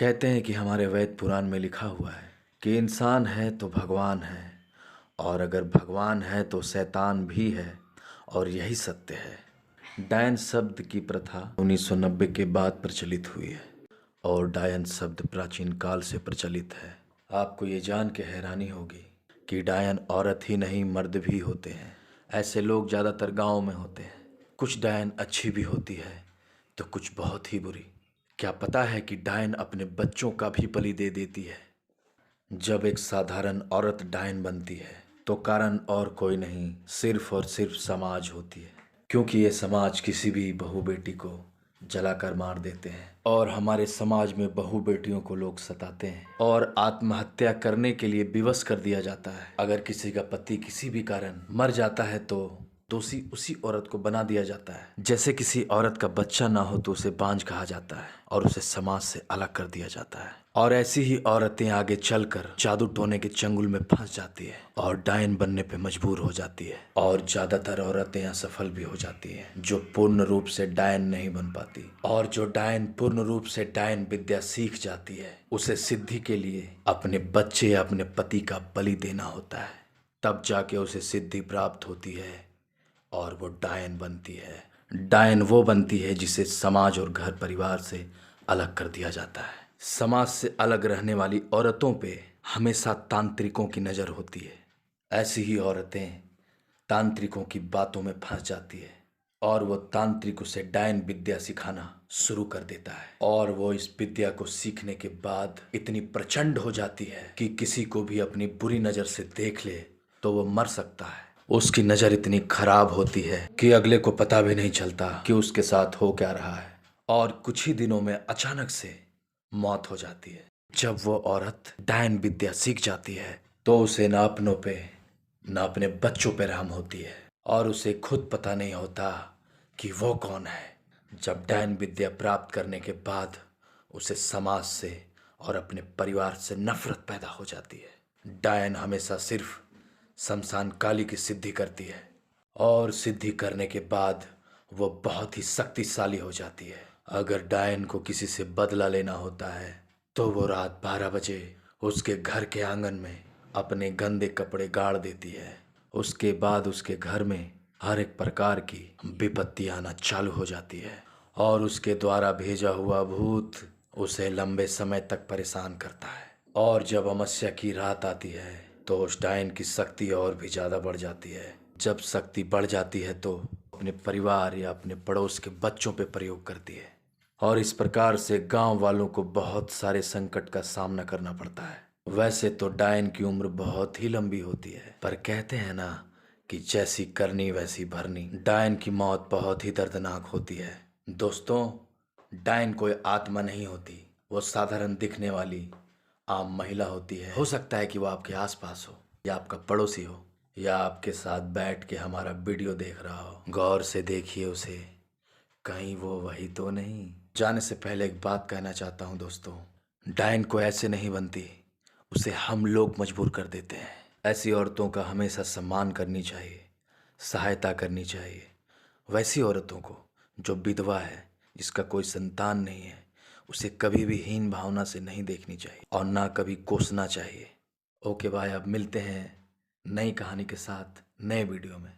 कहते हैं कि हमारे वेद पुराण में लिखा हुआ है कि इंसान है तो भगवान है, और अगर भगवान है तो शैतान भी है, और यही सत्य है। डायन शब्द की प्रथा 1990 के बाद प्रचलित हुई है, और डायन शब्द प्राचीन काल से प्रचलित है। आपको ये जान के हैरानी होगी कि डायन औरत ही नहीं मर्द भी होते हैं। ऐसे लोग ज़्यादातर गाँव में होते हैं। कुछ डायन अच्छी भी होती है तो कुछ बहुत ही बुरी। क्या पता है कि डायन अपने बच्चों का भी बलि दे देती है। जब एक साधारण औरत डायन बनती है तो कारण और कोई नहीं, सिर्फ और सिर्फ समाज होती है। क्योंकि ये समाज किसी भी बहू बेटी को जलाकर मार देते हैं, और हमारे समाज में बहू बेटियों को लोग सताते हैं और आत्महत्या करने के लिए विवश कर दिया जाता है। अगर किसी का पति किसी भी कारण मर जाता है तो दोषी उसी औरत को बना दिया जाता है। जैसे किसी औरत का बच्चा ना हो तो उसे बांझ कहा जाता है और उसे समाज से अलग कर दिया जाता है। और ऐसी ही औरतें आगे चलकर जादू टोने के चंगुल में फंस जाती है और डायन बनने पे मजबूर हो जाती है। और ज्यादातर औरतें असफल भी हो जाती हैं, जो पूर्ण रूप से डायन नहीं बन पाती। और जो डायन पूर्ण रूप से डायन विद्या सीख जाती है, उसे सिद्धि के लिए अपने बच्चे या अपने पति का बलि देना होता है। तब जाके उसे सिद्धि प्राप्त होती है और वो डायन बनती है। डायन वो बनती है जिसे समाज और घर परिवार से अलग कर दिया जाता है। समाज से अलग रहने वाली औरतों पे हमेशा तांत्रिकों की नज़र होती है। ऐसी ही औरतें तांत्रिकों की बातों में फंस जाती है और वो तांत्रिक उसे डायन विद्या सिखाना शुरू कर देता है। और वो इस विद्या को सीखने के बाद इतनी प्रचंड हो जाती है कि किसी को भी अपनी बुरी नज़र से देख ले तो वो मर सकता है। उसकी नज़र इतनी खराब होती है कि अगले को पता भी नहीं चलता कि उसके साथ हो क्या रहा है, और कुछ ही दिनों में अचानक से मौत हो जाती है। जब वो औरत डायन विद्या सीख जाती है तो उसे ना अपनों पे ना अपने बच्चों पे रहम होती है, और उसे खुद पता नहीं होता कि वो कौन है। जब डायन विद्या प्राप्त करने के बाद उसे समाज से और अपने परिवार से नफरत पैदा हो जाती है। डायन हमेशा सिर्फ शमशान काली की सिद्धि करती है, और सिद्धि करने के बाद वो बहुत ही शक्तिशाली हो जाती है। अगर डायन को किसी से बदला लेना होता है तो वो रात 12 बजे उसके घर के आंगन में अपने गंदे कपड़े गाड़ देती है। उसके बाद उसके घर में हर एक प्रकार की विपत्ति आना चालू हो जाती है, और उसके द्वारा भेजा हुआ भूत उसे लंबे समय तक परेशान करता है। और जब अमावस्या की रात आती है तो उस डायन की शक्ति और भी ज़्यादा बढ़ जाती है। जब शक्ति बढ़ जाती है तो अपने परिवार या अपने पड़ोस के बच्चों पे प्रयोग करती है, और इस प्रकार से गांव वालों को बहुत सारे संकट का सामना करना पड़ता है। वैसे तो डायन की उम्र बहुत ही लंबी होती है, पर कहते हैं ना कि जैसी करनी वैसी भरनी। डायन की मौत बहुत ही दर्दनाक होती है। दोस्तों, डायन कोई आत्मा नहीं होती, वो साधारण दिखने वाली आम महिला होती है। हो सकता है कि वो आपके आसपास हो, या आपका पड़ोसी हो, या आपके साथ बैठ के हमारा वीडियो देख रहा हो। गौर से देखिए उसे, कहीं वो वही तो नहीं। जाने से पहले एक बात कहना चाहता हूँ दोस्तों, डायन को ऐसे नहीं बनती, उसे हम लोग मजबूर कर देते हैं। ऐसी औरतों का हमेशा सम्मान करनी चाहिए, सहायता करनी चाहिए। वैसी औरतों को जो विधवा है, जिसका कोई संतान नहीं है, उसे कभी भी हीन भावना से नहीं देखनी चाहिए और ना कभी कोसना चाहिए। ओके भाई, अब मिलते हैं नई कहानी के साथ नए वीडियो में।